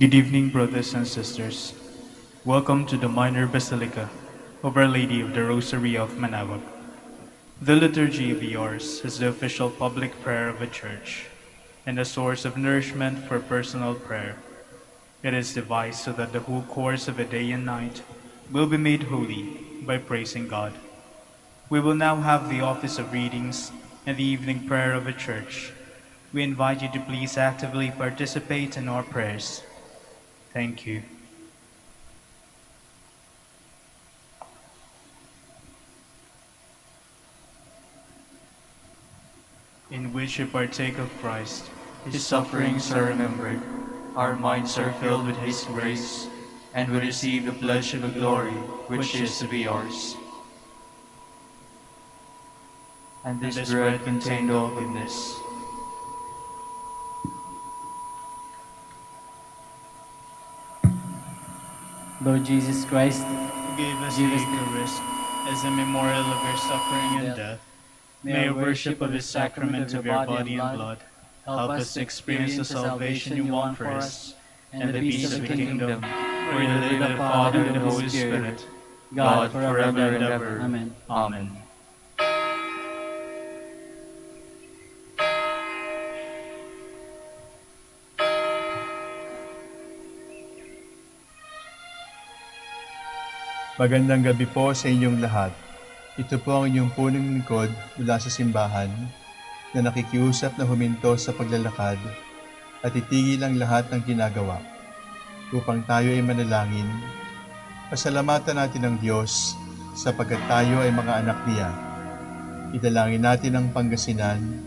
Good evening, brothers and sisters. Welcome to the Minor Basilica of Our Lady of the Rosary of Manaoag. The liturgy of yours is the official public prayer of the Church and a source of nourishment for personal prayer. It is devised so that the whole course of a day and night will be made holy by praising God. We will now have the office of readings and the evening prayer of the Church. We invite you to please actively participate in our prayers. Thank you. In which we partake of Christ, His sufferings are remembered, our minds are filled with His grace, and we receive the pledge of the glory which is to be ours. And this bread contained all goodness. Lord Jesus Christ, Give us the Eucharist as a memorial of your suffering and death. May our worship of the sacrament of your body and blood help us to experience the salvation you want for us and the peace of the kingdom, for you live the Father and the Holy Spirit, God forever and ever. Amen. Amen. Magandang gabi po sa inyong lahat. Ito po ang inyong punong lingkod mula sa simbahan na nakikiusap na huminto sa paglalakad at itigil ang lahat ng ginagawa upang tayo ay manalangin. Pasalamatan natin ang Diyos sapagkat tayo ay mga anak niya. Idalangin natin ang Pangasinan,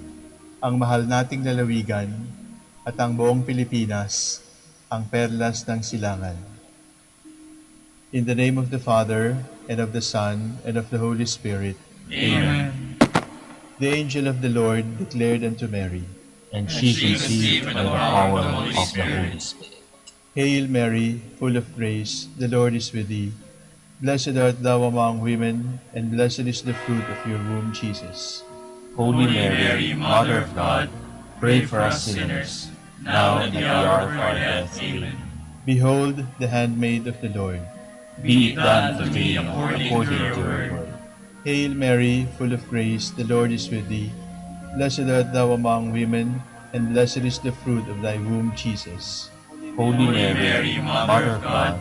ang mahal nating lalawigan at ang buong Pilipinas, ang perlas ng silangan. In the name of the Father, and of the Son, and of the Holy Spirit. Amen. The angel of the Lord declared unto Mary, and she conceived by the power of the Holy Spirit. Hail Mary, full of grace, the Lord is with thee. Blessed art thou among women, and blessed is the fruit of your womb, Jesus. Holy Mary, Mother of God, pray for us sinners, now and at the hour of our death. Amen. Behold, the handmaid of the Lord. Be it done to me according to your word. Hail Mary, full of grace, the Lord is with thee. Blessed art thou among women, and blessed is the fruit of thy womb, Jesus. Holy Mary, Mother of God,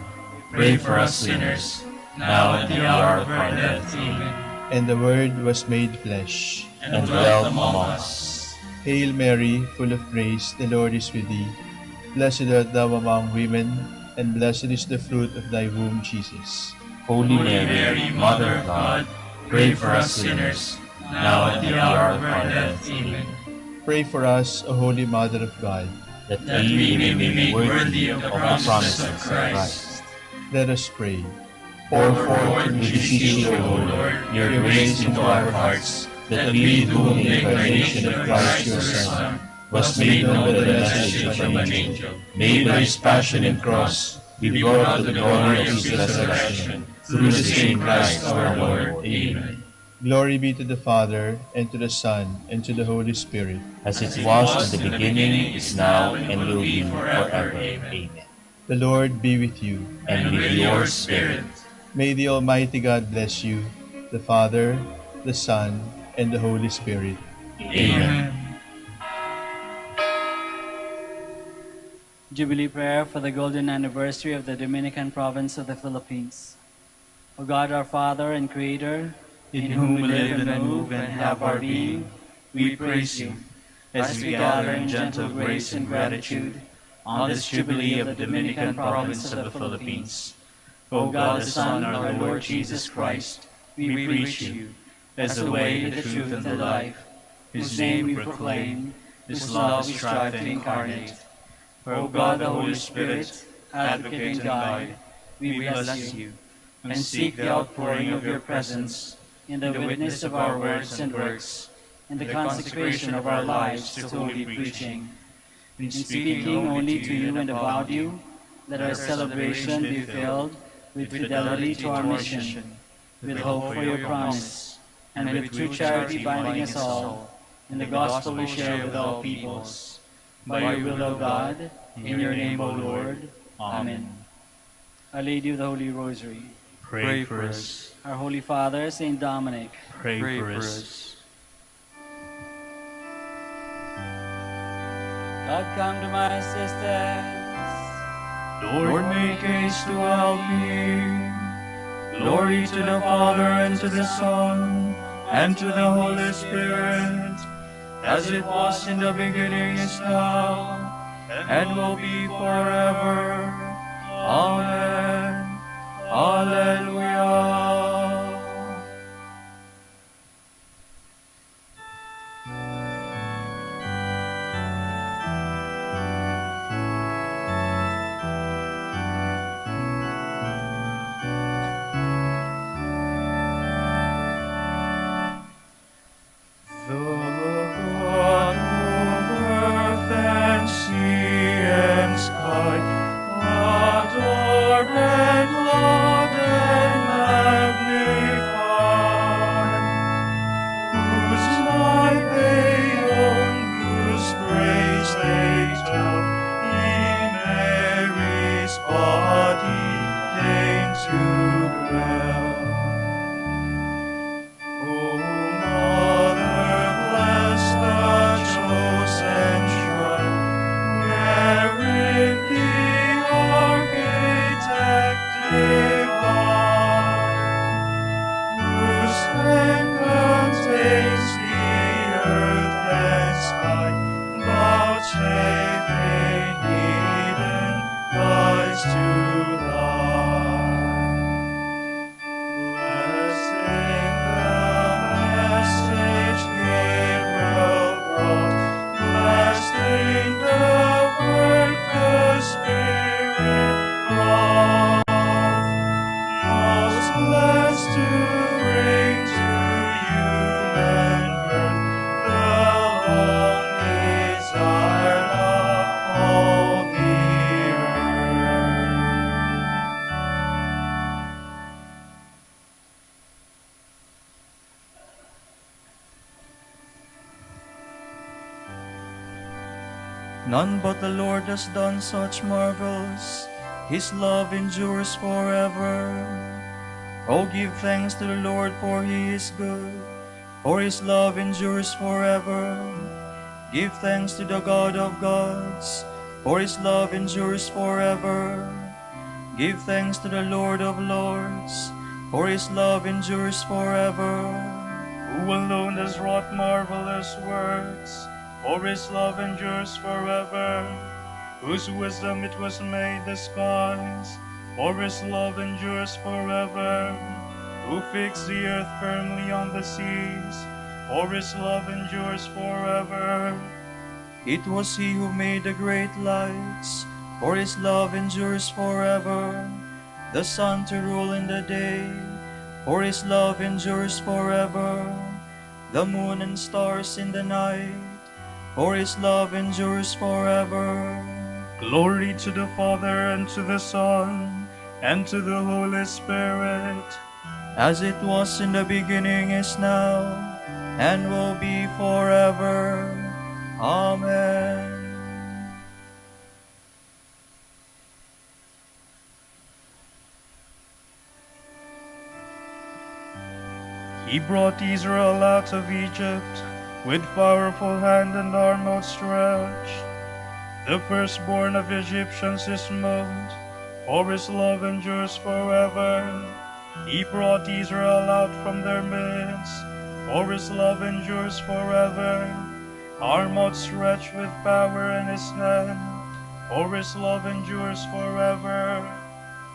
pray for us sinners, now and at the hour of our death. Amen. And the Word was made flesh, and dwelt among us. Hail Mary, full of grace, the Lord is with thee. Blessed art thou among women, and blessed is the fruit of thy womb, Jesus. Holy Mary, Mother of God, pray for us sinners, now and at the hour of our death. Amen. Pray for us, O Holy Mother of God, that we may be made worthy of the promises of Christ. Let us pray. Pour forth, we beseech you, O Lord, your grace into our hearts, that we, through the incarnation of Christ your Son, was made known by the message from an angel, made by his passion and cross, be brought to the glory of his resurrection, through the same Christ our Lord. Amen. Glory be to the Father, and to the Son, and to the Holy Spirit. As it was in the beginning, is now, and will be forever. Amen. The Lord be with you. And with your spirit. May the Almighty God bless you, the Father, the Son, and the Holy Spirit. Amen. Jubilee prayer for the golden anniversary of the Dominican province of the Philippines. O God, our Father and Creator, In whom we live and move and have our being, we praise you, as we gather in gentle grace and gratitude on this Jubilee of the Dominican province of the Philippines. O God, the Son, our Lord Jesus Christ, we preach you as the way, the truth, and the life, whose name we proclaim, whose love we strive to incarnate. For O God, the Holy Spirit, advocate and guide, we bless you, and seek the outpouring of your presence in the witness of our words and works, in the consecration of our lives to holy preaching. In speaking only to you and about you, let our celebration be filled with fidelity to our mission, with hope for your promise, and with true charity binding us all in the gospel we share with all peoples. By your will, O God, in your name, O Lord, Amen. Our Lady of the Holy Rosary, Pray for us. our Holy Father, Saint Dominic, Pray for us. God come to my assistance. Lord, make haste to help me. Glory to the Father, and to the Son, and to the Holy Spirit, as it was in the beginning, is now, and will be forever. Amen. Alleluia. None but the Lord has done such marvels. His love endures forever. Oh, give thanks to the Lord, for he is good, for his love endures forever. Give thanks to the God of gods, for his love endures forever. Give thanks to the Lord of lords, for his love endures forever. Who alone has wrought marvelous works, for his love endures forever. Whose wisdom it was made the skies, for his love endures forever. Who fixed the earth firmly on the seas, for his love endures forever. It was he who made the great lights, for his love endures forever. The sun to rule in the day, for his love endures forever. The moon and stars in the night, for his love endures forever. Glory to the Father, and to the Son, and to the Holy Spirit, as it was in the beginning, is now, and will be forever. Amen. He brought Israel out of Egypt with powerful hand and arm outstretched. The firstborn of Egyptians is moved, for his love endures forever. He brought Israel out from their midst, for his love endures forever. Arm outstretched with power in his hand, for his love endures forever.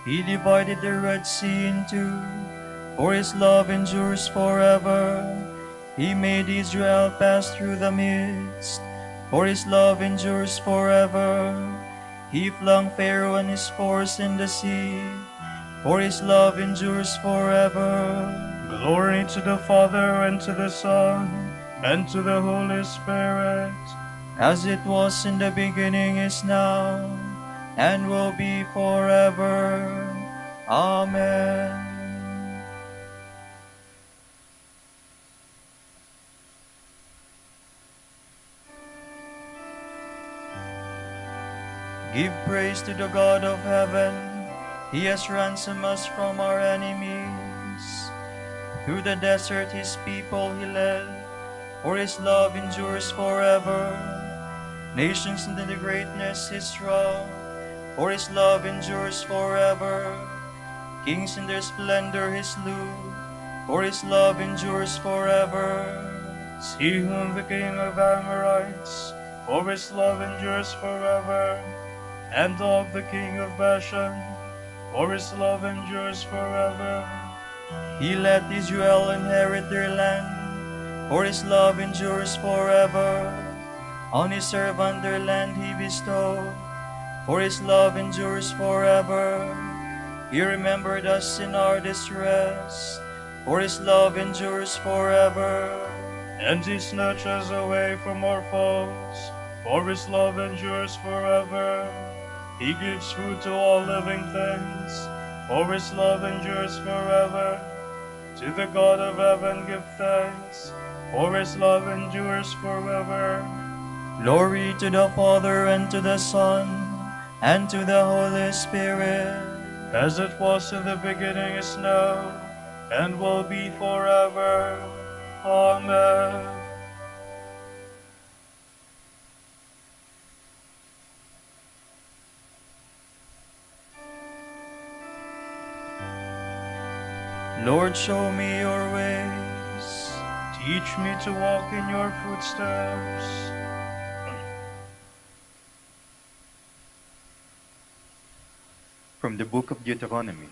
He divided the Red Sea in two, for his love endures forever. He made Israel pass through the midst, for his love endures forever. He flung Pharaoh and his force in the sea, for his love endures forever. Glory to the Father, and to the Son, and to the Holy Spirit, as it was in the beginning, is now, and will be forever. Amen. Give praise to the God of heaven. He has ransomed us from our enemies. Through the desert his people he led, for his love endures forever. Nations in the greatness his wrong, for his love endures forever. Kings in their splendor he slew, for his love endures forever. See whom the king of Amorites, for his love endures forever. And of the king of Bashan, for his love endures forever. He let Israel inherit their land, for his love endures forever. On his servant their land he bestowed, for his love endures forever. He remembered us in our distress, for his love endures forever. And he snatched us away from our foes, for his love endures forever. He gives food to all living things, for his love endures forever. To the God of heaven give thanks, for his love endures forever. Glory to the Father, and to the Son, and to the Holy Spirit, as it was in the beginning, is now, and will be forever. Amen. Lord, show me your ways. Teach me to walk in your footsteps. From the book of Deuteronomy.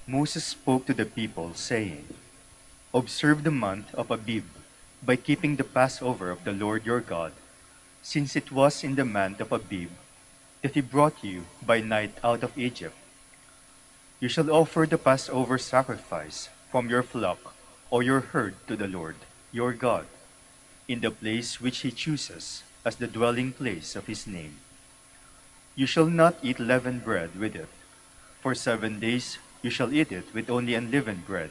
Moses spoke to the people, saying, Observe the month of Abib, by keeping the Passover of the Lord your God, since it was in the month of Abib that he brought you by night out of Egypt. You shall offer the Passover sacrifice from your flock or your herd to the Lord your God, in the place which he chooses as the dwelling place of his name. You shall not eat leavened bread with it. For 7 days you shall eat it with only unleavened bread,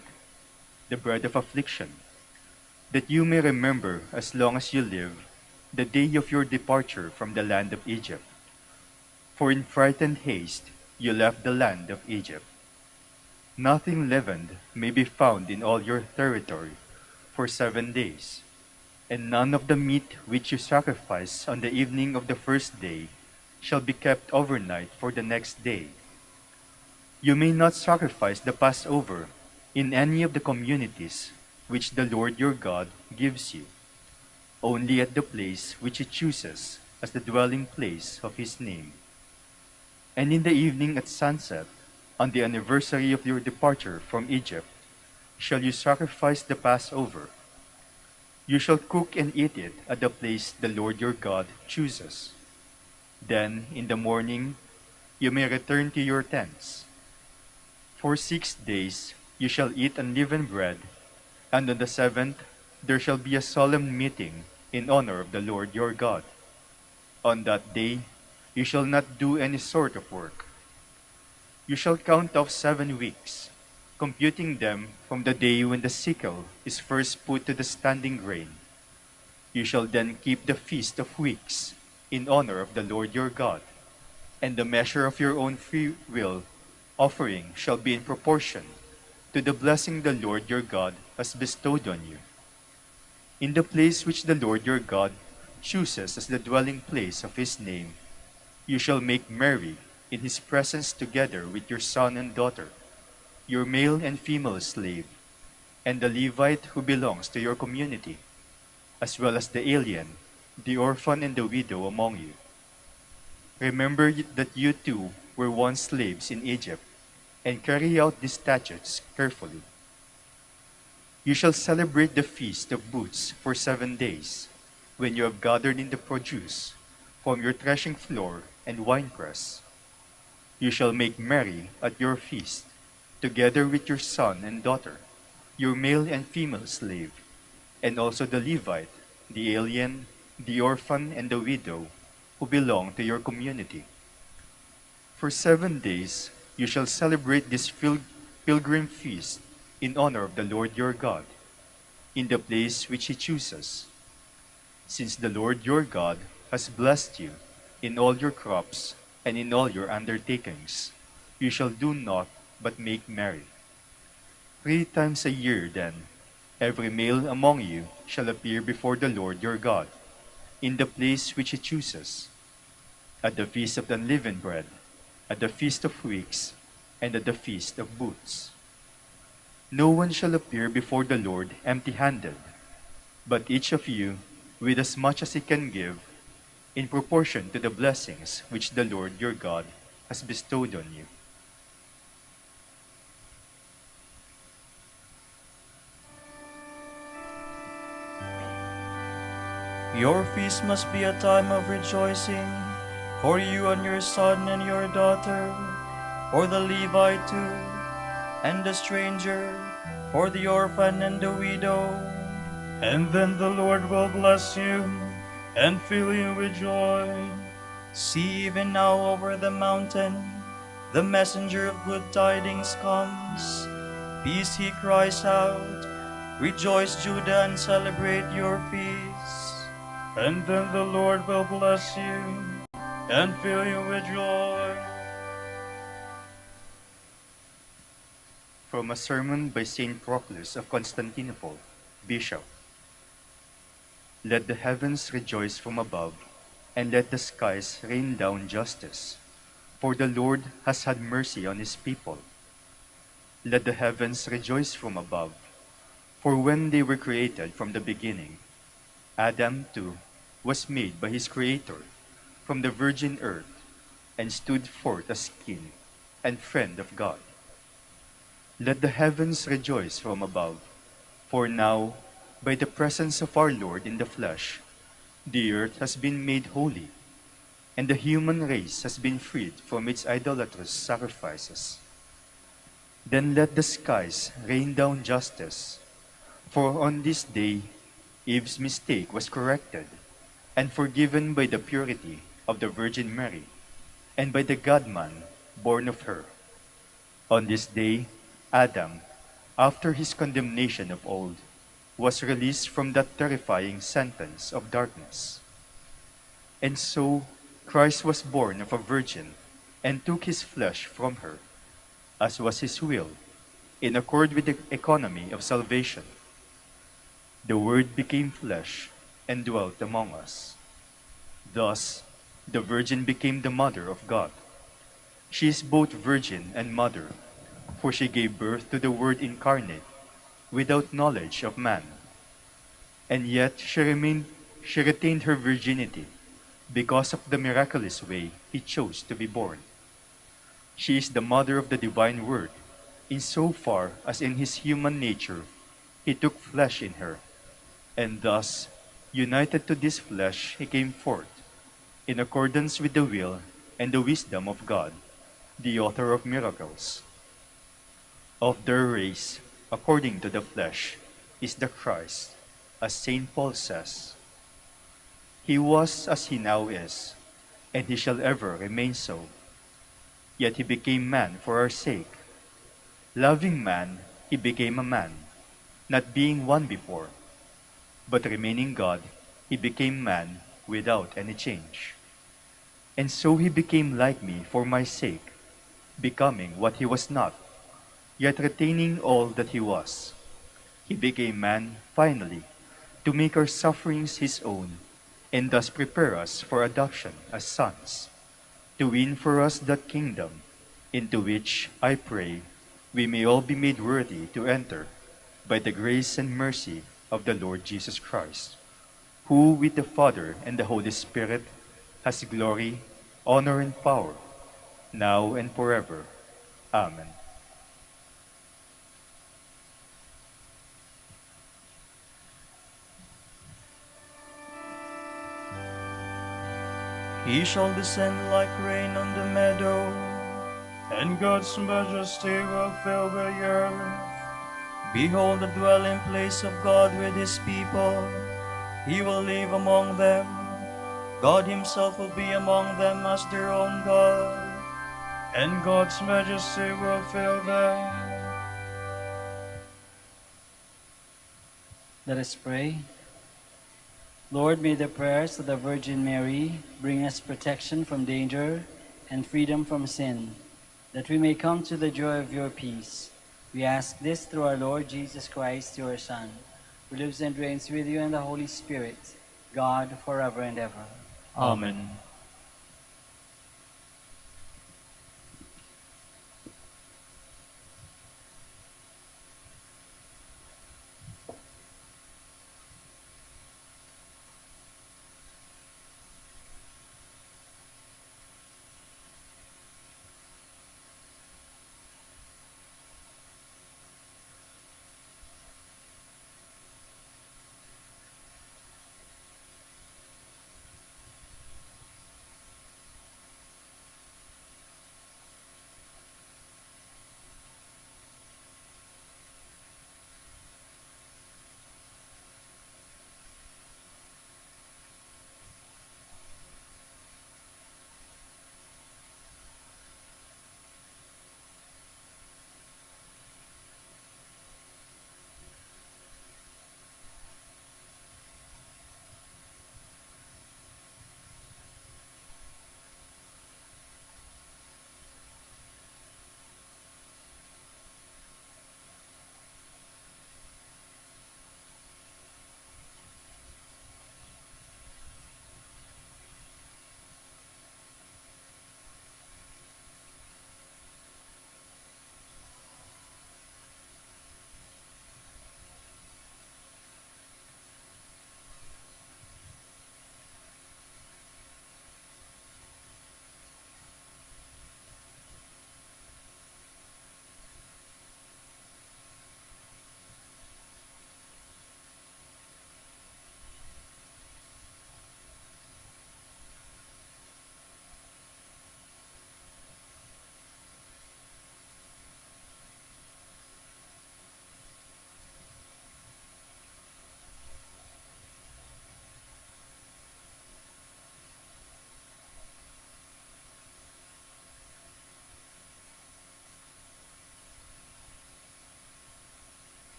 the bread of affliction, that you may remember as long as you live the day of your departure from the land of Egypt. For in frightened haste you left the land of Egypt. Nothing leavened may be found in all your territory for 7 days, and none of the meat which you sacrifice on the evening of the first day shall be kept overnight for the next day. You may not sacrifice the Passover in any of the communities which the Lord your God gives you, only at the place which he chooses as the dwelling place of his name. And in the evening at sunset, on the anniversary of your departure from Egypt, shall you sacrifice the Passover. You shall cook and eat it at the place the Lord your God chooses. Then, in the morning, you may return to your tents. For 6 days you shall eat unleavened bread, and on the 7th there shall be a solemn meeting in honor of the Lord your God. On that day you shall not do any sort of work. You shall count off 7 weeks, computing them from the day when the sickle is first put to the standing grain. You shall then keep the Feast of Weeks in honor of the Lord your God, and the measure of your own free will offering shall be in proportion to the blessing the Lord your God has bestowed on you. In the place which the Lord your God chooses as the dwelling place of his name, you shall make merry in his presence together with your son and daughter, your male and female slave, and the Levite who belongs to your community, as well as the alien, the orphan and the widow among you. Remember that you too were once slaves in Egypt, and carry out these statutes carefully. You shall celebrate the Feast of Booths for 7 days, when you have gathered in the produce from your threshing floor and winepress. You shall make merry at your feast, together with your son and daughter, your male and female slave, and also the Levite, the alien, the orphan, and the widow, who belong to your community. For 7 days you shall celebrate this pilgrim feast in honor of the Lord your God, in the place which he chooses. Since the Lord your God has blessed you In all your crops and in all your undertakings, you shall do naught but make merry. 3 times a year, then, every male among you shall appear before the Lord your God, in the place which he chooses, at the feast of the unleavened bread, at the feast of weeks, and at the feast of booths. No one shall appear before the Lord empty-handed, but each of you with as much as he can give, in proportion to the blessings which the Lord your God has bestowed on you. Your feast must be a time of rejoicing for you and your son and your daughter, for the Levite too, and the stranger, for the orphan and the widow. And then the Lord will bless you and fill you with joy. See, even now over the mountain, the messenger of good tidings comes. Peace, he cries out. Rejoice, Judah, and celebrate your peace. And then the Lord will bless you and fill you with joy. From a sermon by Saint Proclus of Constantinople, Bishop. Let the heavens rejoice from above, and let the skies rain down justice. For the Lord has had mercy on his people. Let the heavens rejoice from above, for when they were created from the beginning, Adam too was made by his Creator from the virgin earth, and stood forth as king and friend of God. Let the heavens rejoice from above, for now, by the presence of our Lord in the flesh, the earth has been made holy, and the human race has been freed from its idolatrous sacrifices. Then let the skies rain down justice, for on this day Eve's mistake was corrected and forgiven by the purity of the Virgin Mary and by the God-man born of her. On this day, Adam, after his condemnation of old, was released from that terrifying sentence of darkness. And so, Christ was born of a virgin and took his flesh from her, as was his will, in accord with the economy of salvation. The Word became flesh and dwelt among us. Thus, the Virgin became the mother of God. She is both virgin and mother, for she gave birth to the Word incarnate, without knowledge of man. And yet she retained her virginity, because of the miraculous way he chose to be born. She is the mother of the divine Word, in so far as in his human nature he took flesh in her, and thus, united to this flesh, he came forth, in accordance with the will and the wisdom of God, the author of miracles. Of their race, according to the flesh, is the Christ, as St. Paul says, "He was as he now is, and he shall ever remain so. Yet he became man for our sake. Loving man, he became a man, not being one before, but remaining God, he became man without any change. And so he became like me for my sake, becoming what he was not, yet retaining all that he was. He became man, finally, to make our sufferings his own, and thus prepare us for adoption as sons, to win for us that kingdom, into which, I pray, we may all be made worthy to enter, by the grace and mercy of the Lord Jesus Christ, who with the Father and the Holy Spirit has glory, honor, and power, now and forever. Amen. He shall descend like rain on the meadow, and God's majesty will fill the earth. Behold the dwelling place of God with his people. He will live among them. God himself will be among them as their own God, and God's majesty will fill them. Let us pray. Lord, may the prayers of the Virgin Mary bring us protection from danger and freedom from sin, that we may come to the joy of your peace. We ask this through our Lord Jesus Christ, your Son, who lives and reigns with you in the Holy Spirit, God, forever and ever. Amen.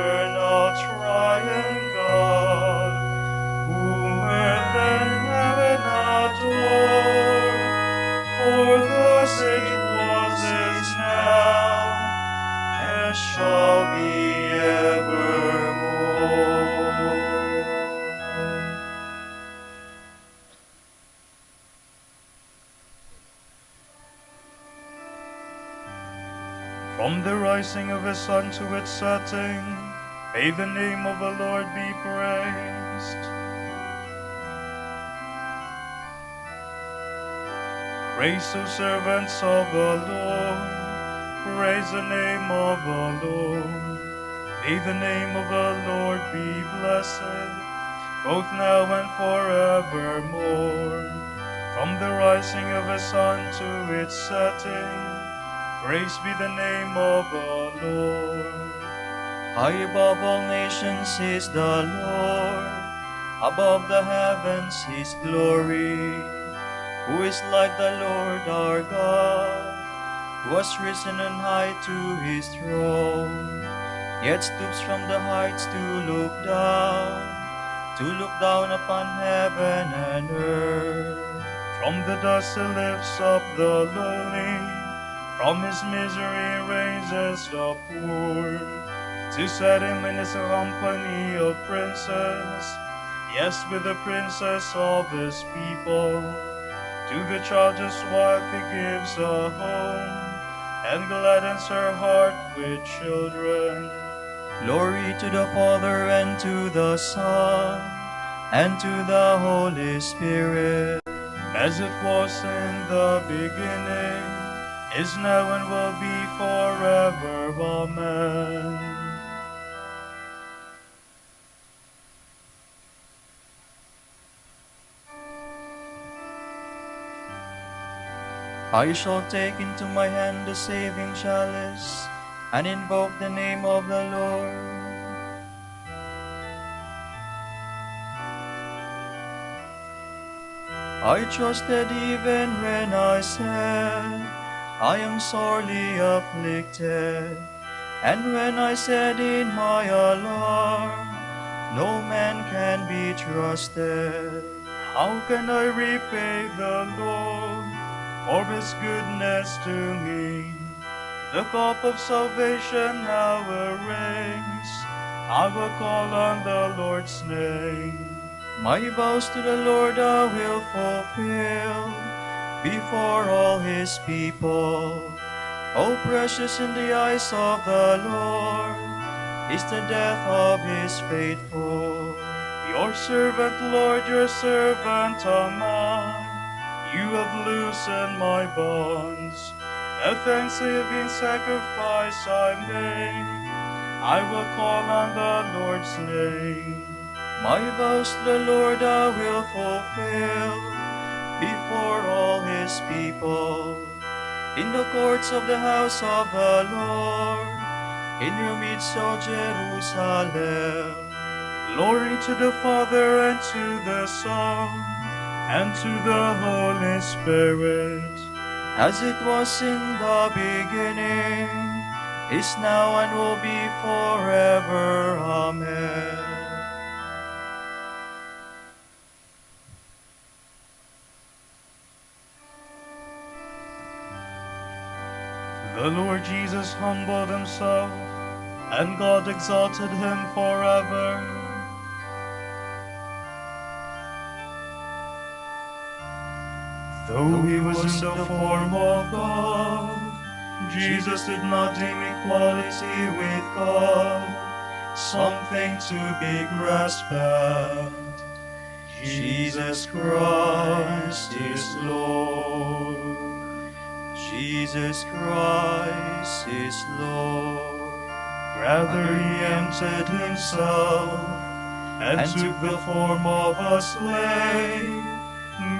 eternal triune God, whom earth and heaven adore. For thus it was, is now, and shall be evermore. From the rising of the sun to its setting, may the name of the Lord be praised. Praise, O servants of the Lord, praise the name of the Lord. May the name of the Lord be blessed, both now and forevermore. From the rising of the sun to its setting, praise be the name of the Lord. High above all nations is the Lord, above the heavens his glory. Who is like the Lord our God, who has risen on high to his throne, yet stoops from the heights to look down upon heaven and earth. From the dust he lifts up the lowly, from his misery raises the poor, to set him in his company of princes, yes, with the princess of his people. To the childless wife he gives a home, and gladdens her heart with children. Glory to the Father, and to the Son, and to the Holy Spirit, as it was in the beginning, is now, and will be forever. Amen. I shall take into my hand the saving chalice, and invoke the name of the Lord. I trusted even when I said, I am sorely afflicted, and when I said in my alarm, no man can be trusted. How can I repay the Lord for his goodness to me? The cup of salvation now rings, I will call on the Lord's name. My vows to the Lord I will fulfill before all his people. Oh, precious in the eyes of the Lord is the death of his faithful. Your servant, Lord, your servant am I. You have loosened my bonds. A thanksgiving sacrifice I make. I will call on the Lord's name. My vows to the Lord I will fulfill before all his people. In the courts of the house of the Lord, in your midst, O Jerusalem. Glory to the Father, and to the Son, and to the Holy Spirit, as it was in the beginning, is now, and will be forever. Amen. The Lord Jesus humbled himself, and God exalted him forever. Though he was in the form of God, Jesus did not deem equality with God something to be grasped at. Jesus Christ is Lord. Jesus Christ is Lord. Rather he emptied himself and took the form of a slave,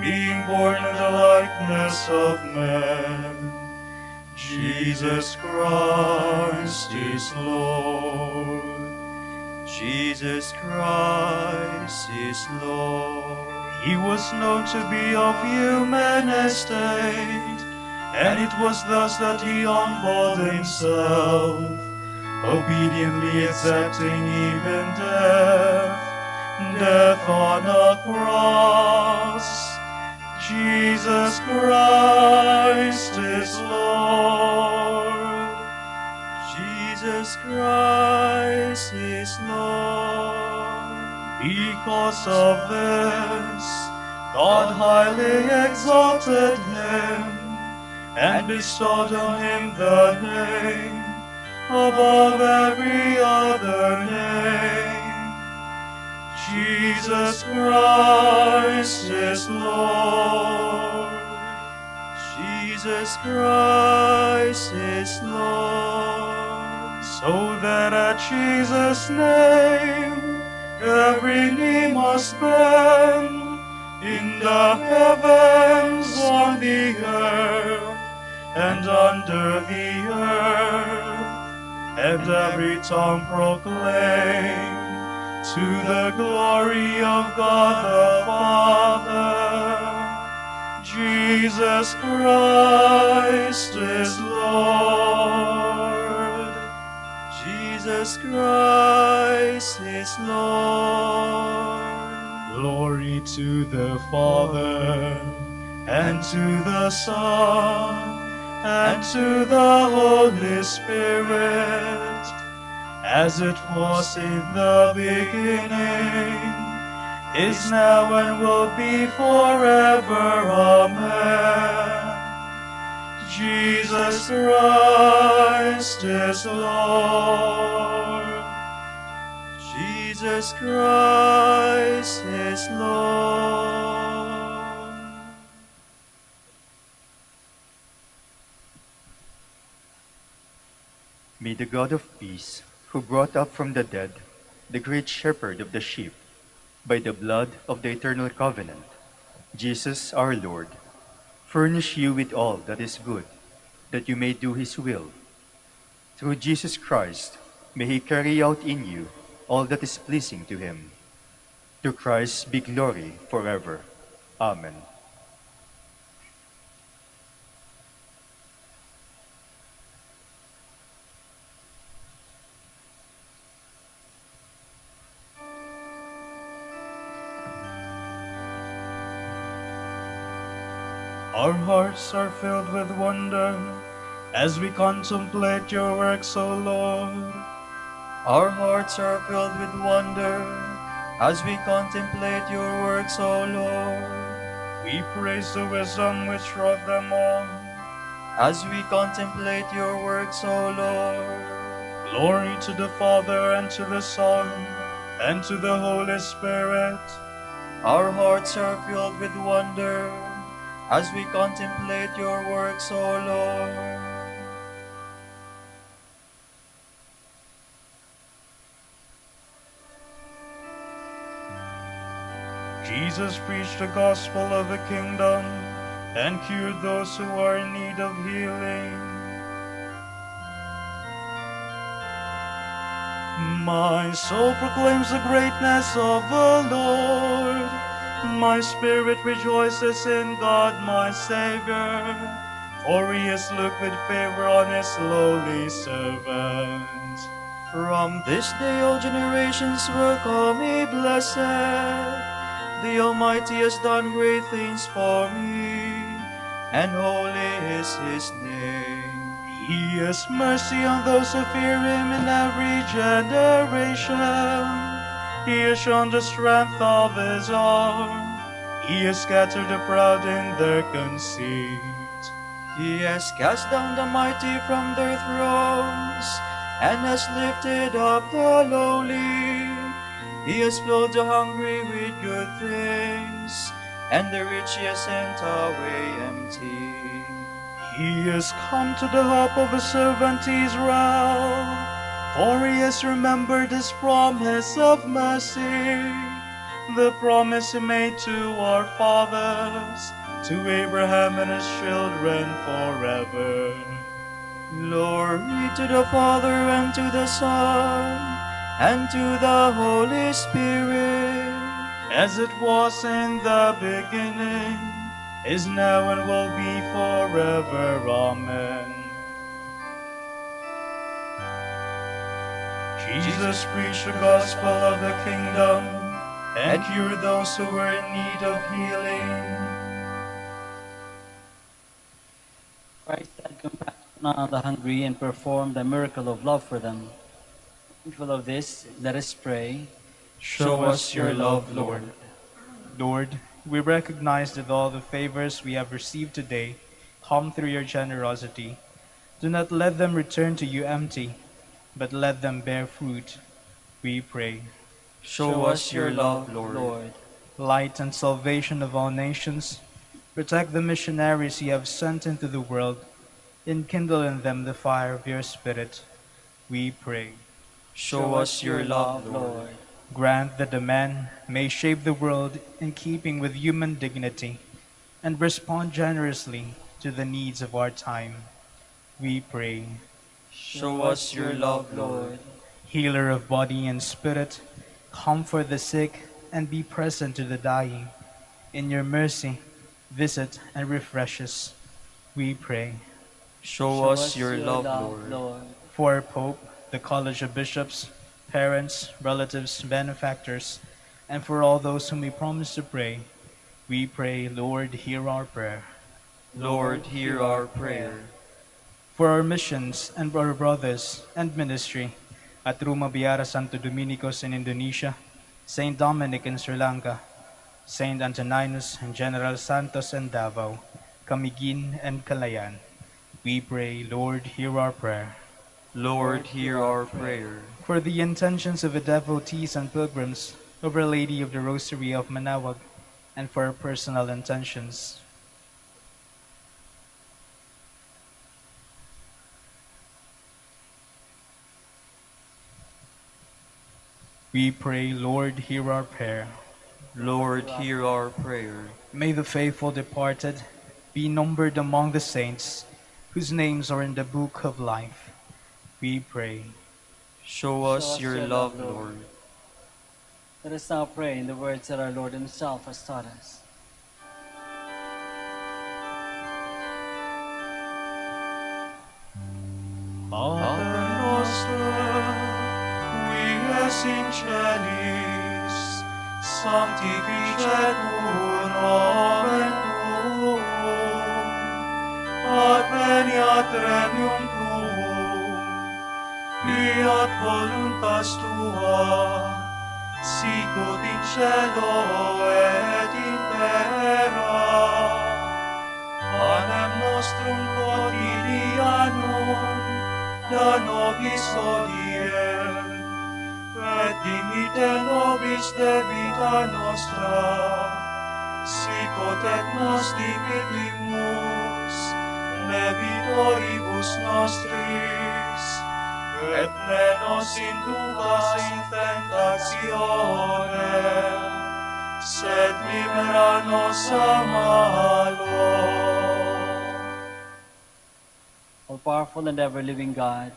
being born in the likeness of man. Jesus Christ is Lord. Jesus Christ is Lord. He was known to be of human estate, and it was thus that he humbled himself obediently accepting even death, death on a cross. Jesus Christ is Lord. Jesus Christ is Lord. Because of this, God highly exalted him and bestowed on him the name above every other name. Jesus Christ is Lord. Jesus Christ is Lord. So that at Jesus' name every knee must bend, in the heavens, on the earth, and under the earth, and every tongue proclaim to the glory of God the Father. Jesus Christ is Lord. Jesus Christ is Lord. Glory to the Father, and to the Son, and to the Holy Spirit, as it was in the beginning, is now, and will be forever. Amen. Jesus Christ is Lord. Jesus Christ is Lord. May the God of peace, who brought up from the dead the great shepherd of the sheep, by the blood of the eternal covenant, Jesus our Lord, furnish you with all that is good, that you may do his will. Through Jesus Christ, may he carry out in you all that is pleasing to him. To Christ be glory forever. Amen. Our hearts are filled with wonder as we contemplate your works, O Lord. Our hearts are filled with wonder as we contemplate your works, O Lord. We praise the wisdom which wrought them all as we contemplate your works, O Lord. Glory to the Father, and to the Son, and to the Holy Spirit. Our hearts are filled with wonder as we contemplate your works, O Lord. Jesus preached the gospel of the kingdom and cured those who are in need of healing. My soul proclaims the greatness of the Lord. My spirit rejoices in God my Savior, for he has looked with favor on his lowly servant. From this day all generations will call me blessed. The Almighty has done great things for me, and holy is his name. He has mercy on those who fear him in every generation. He has shown the strength of his arm. He has scattered the proud in their conceit. He has cast down the mighty from their thrones, and has lifted up the lowly. He has filled the hungry with good things, and the rich he has sent away empty. He has come to the help of his servant Israel, for he has remembered his promise of mercy, the promise he made to our fathers, to Abraham and his children forever. Glory to the Father, and to the Son, and to the Holy Spirit, as it was in the beginning, is now, and will be forever. Amen. Jesus preached the gospel of the kingdom and cured those who were in need of healing. Christ had compassion on the hungry and performed a miracle of love for them. Mindful of this, let us pray. Show us your love, Lord. Lord, we recognize that all the favors we have received today come through your generosity. Do not let them return to you empty, but let them bear fruit, we pray. Show us your love, Lord. Light and salvation of all nations, protect the missionaries you have sent into the world, enkindle in them the fire of your Spirit, we pray. Show us your love, Lord. Grant that the man may shape the world in keeping with human dignity and respond generously to the needs of our time, we pray. Show us your love, Lord. Healer of body and spirit, comfort the sick and be present to the dying. In your mercy, visit and refresh us, we pray. Show us your love, Lord. For our Pope, the College of Bishops, parents, relatives, benefactors, and for all those whom we promise to pray, we pray, Lord, hear our prayer. Lord, hear our prayer. For our missions and our brothers and ministry at Ruma Biara Santo Dominicos in Indonesia, Saint Dominic in Sri Lanka, Saint Antoninus and General Santos in Davao, Camiguin and Calayan, we pray, Lord, hear our prayer. Lord, hear our prayer. For the intentions of the devotees and pilgrims of Our Lady of the Rosary of Manaoag, and for our personal intentions. We pray, Lord, hear our prayer. Lord, hear our prayer. May the faithful departed be numbered among the saints whose names are in the book of life, we pray. Show us your love, Lord. Let us now pray in the words that our Lord himself has taught us. Pater noster, qui es in celis, sanctificetur nomen tuum, adveniat regnum tuum, fiat voluntas tua, sicut in cielo et in terra. Panem nostrum quotidianum da nobis hodie, et dimite nobis debita nostra, sicut et nos dimitimus debitoribus nostris, et ne nos inducas in tentationem, sed libera nos a malo. O powerful and ever-living God,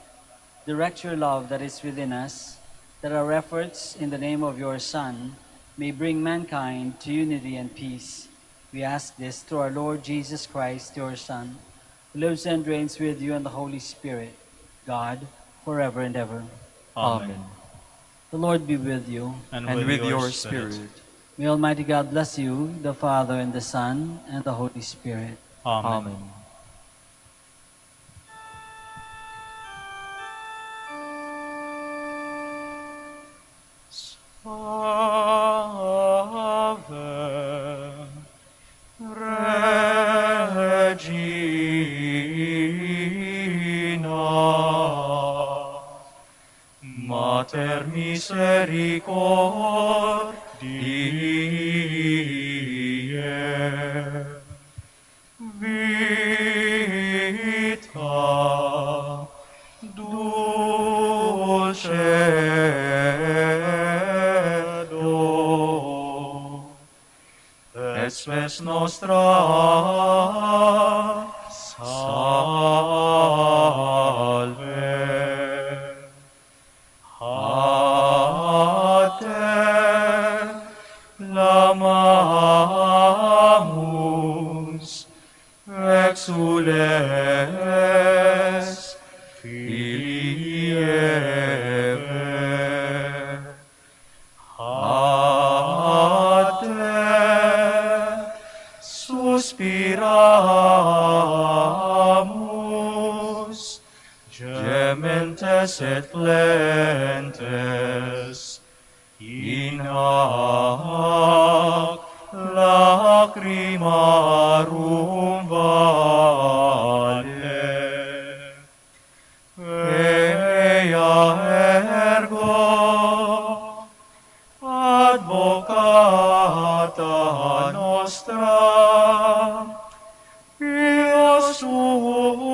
direct your love that is within us, that our efforts in the name of your Son may bring mankind to unity and peace. We ask this through our Lord Jesus Christ, your Son, who lives and reigns with you and the Holy Spirit, God, forever and ever. Amen. The Lord be with you. And with your spirit. May Almighty God bless you, the Father, and the Son, and the Holy Spirit. Amen. Salve, Regina, Mater misericordiae, vita dulcedo, et spes nostra salve. A te clamamus, exules, Filii Eve. et flentes, in hac lacrimarum vale. Ea ergo advocata nostra, Dios suos,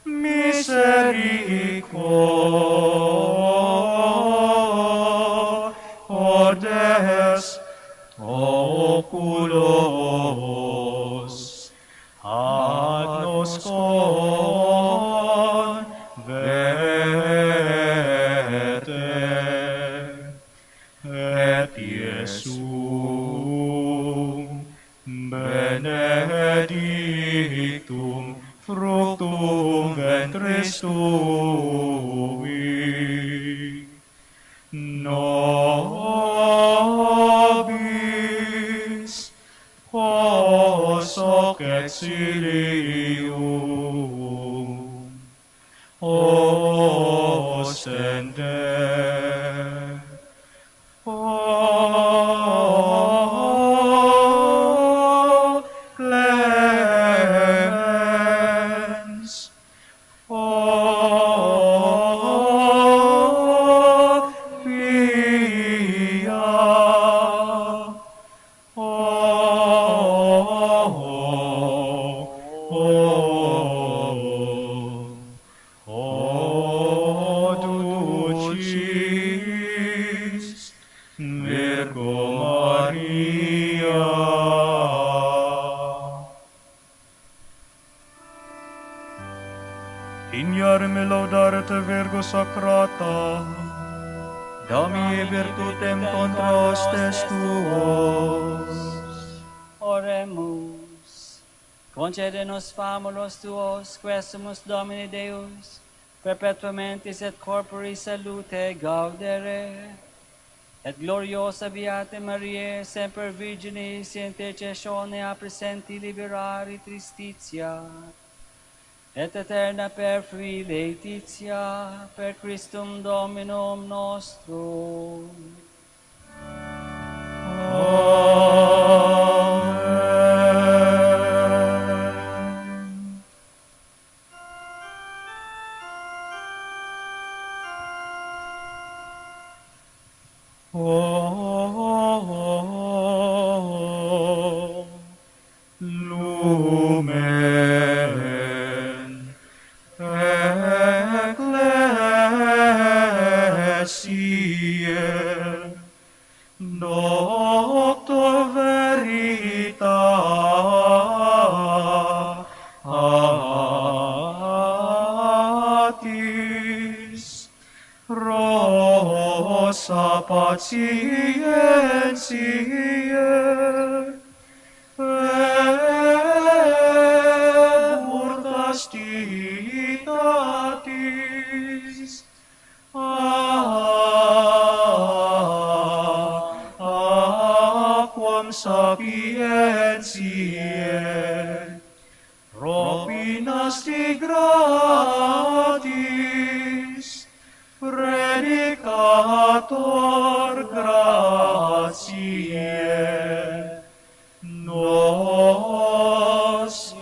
misericordes oculos, agnos converte, et Iesum benedictum fructum ventris tui, nobis hoc exilium ostende. O clemens, o pia, o dulcis Virgo Maria. Ignarme laudare te Virgo Sacrata, dami virtutem contra hostes tuos. Oremus. Concede nos famulos tuos, quesumus Domini Deus, perpetuamentis et corporis salute gaudere, et gloriosa Beate Mariae, semper Virginis, intercessione a presenti liberari tristitia, et eterna perfui laetitia, per Christum Dominum nostrum. Amen. O lumen ecclesiae, doctor veritatis, rosa patientiae, ebur castitatis, aquam sapientiae, propinasti gratis, predicator gratiae, nos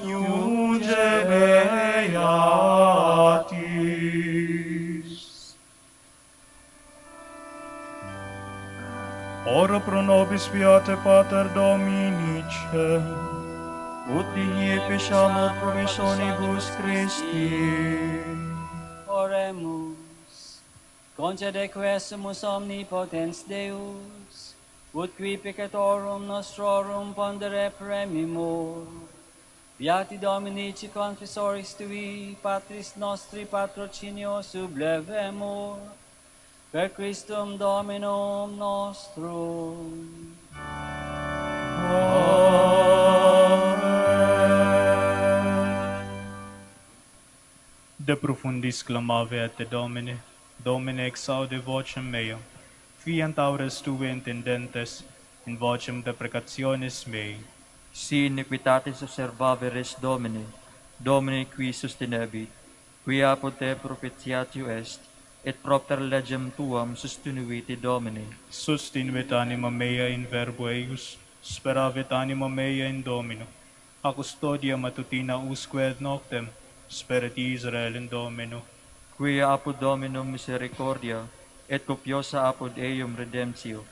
iunge beatis. Ora pro nobis Beate Pater Dominice, ut digni efficiamur promissionibus Christi. Oremus. Concede quesumus omnipotens Deus, ut qui peccatorum nostrorum pondere premimur. Beati Dominici confessoris tui, Patris nostri patrocinio sublevemur, per Christum Dominum nostrum. De profundis clamavi et te Domine, Domine exaude vocem meam, fiant aures tue intendentes, in vocem deprecationis mei. Si iniquitatis observaveris Domine, Domine qui sustinebit, Quia apud te propitiatio est, et propter legem tuam sustinuiti Domine. Sustinuit anima mea in verbo eius, speravit anima mea in Domino. A custodia matutina usque et noctem, sperit Israel in Domino. Quia apud Dominum misericordia, et copiosa apud eum redemptio,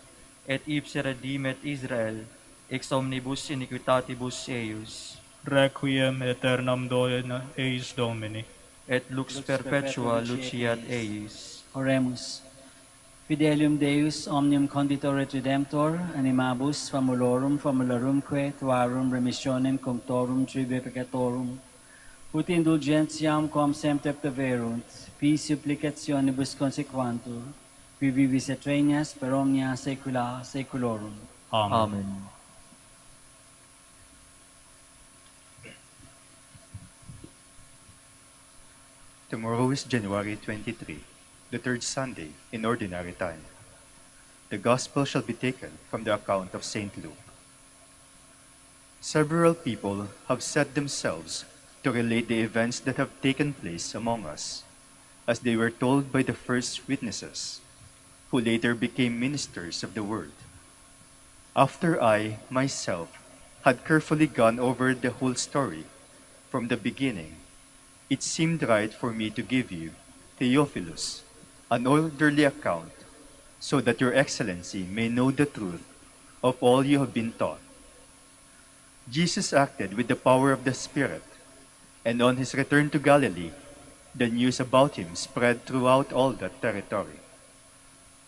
et ipse redimet Israel, ex omnibus iniquitatibus eius, Requiem aeternam dona eis Domini. et lux perpetua luciat eius. Oremus. Fidelium Deus omnium conditor et redemptor, animabus famulorumque tuarum remissionem cunctorum tribe peccatorum, ut indulgentiam quam semper perverunt, pi supplicationibus consequantur, qui vivis et regnas per omnia saecula saeculorum. Amen. Amen. Tomorrow is January 23, the third Sunday in Ordinary Time. The Gospel shall be taken from the account of St. Luke. Several people have set themselves to relate the events that have taken place among us, as they were told by the first witnesses, who later became ministers of the Word. After I, myself, had carefully gone over the whole story from the beginning, it seemed right for me to give you, Theophilus, an orderly account, so that your Excellency may know the truth of all you have been taught. Jesus acted with the power of the Spirit, and on his return to Galilee, the news about him spread throughout all that territory.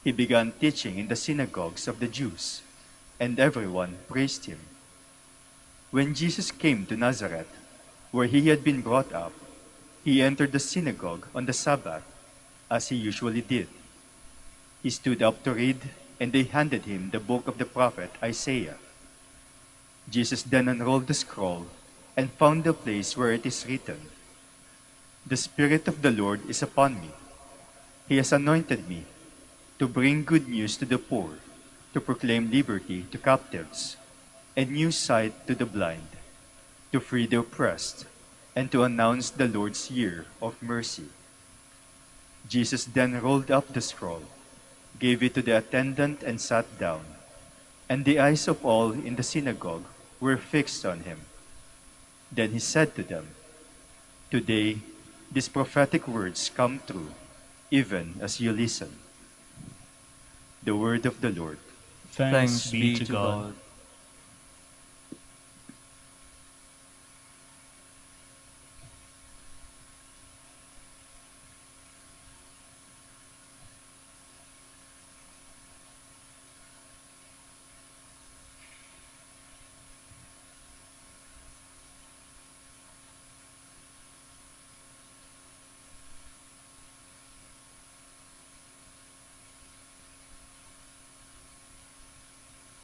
He began teaching in the synagogues of the Jews, and everyone praised him. When Jesus came to Nazareth, where he had been brought up, he entered the synagogue on the Sabbath, as he usually did. He stood up to read, and they handed him the book of the prophet Isaiah. Jesus then unrolled the scroll and found the place where it is written, "The Spirit of the Lord is upon me. He has anointed me to bring good news to the poor, to proclaim liberty to captives, and new sight to the blind, to free the oppressed, and to announce the Lord's year of mercy." Jesus then rolled up the scroll, gave it to the attendant, and sat down. And the eyes of all in the synagogue were fixed on him. Then he said to them, "Today these prophetic words come true, even as you listen." The word of the Lord. Thanks be to God.